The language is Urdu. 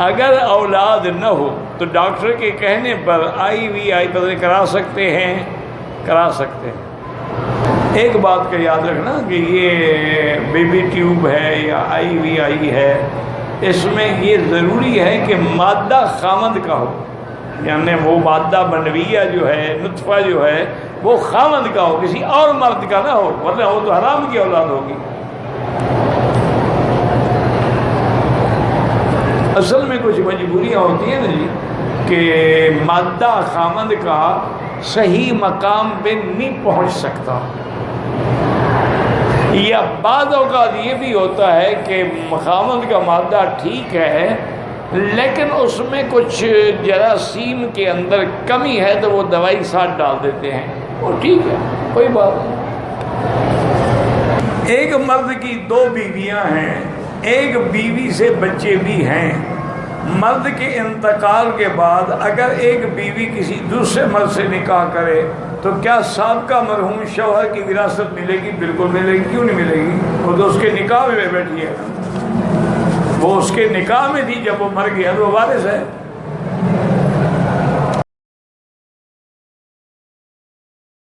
اگر اولاد نہ ہو تو ڈاکٹر کے کہنے پر IVI بدل کرا سکتے ہیں، کرا سکتے ہیں۔ ایک بات کا یاد رکھنا کہ یہ بیبی ٹیوب ہے یا IVI ہے، اس میں یہ ضروری ہے کہ مادہ خامد کا ہو، یعنی وہ مادہ منویہ جو ہے، نطفہ جو ہے وہ خامد کا ہو، کسی اور مرد کا نہ ہو، ورنہ وہ تو حرام کی اولاد ہوگی۔ اصل میں کچھ مجبوریاں ہوتی ہیں نا جی کہ مادہ خامد کا صحیح مقام پہ نہیں پہنچ سکتا، یا بعض اوقات یہ بھی ہوتا ہے کہ خامد کا مادہ ٹھیک ہے لیکن اس میں کچھ جراثیم کے اندر کمی ہے تو وہ دوائی ساتھ ڈال دیتے ہیں، وہ ٹھیک ہے، کوئی بات نہیں۔ ایک مرد کی 2 بیویاں ہیں، ایک بیوی سے بچے بھی ہیں۔ مرد کے انتقال کے بعد اگر ایک بیوی کسی دوسرے مرد سے نکاح کرے تو کیا سابقہ مرحوم شوہر کی وراثت ملے گی؟ بالکل ملے گی، کیوں نہیں ملے گی؟ وہ تو اس کے نکاح میں بیٹھی ہے، وہ اس کے نکاح میں تھی جب وہ مر گیا تو وہ وارث ہے۔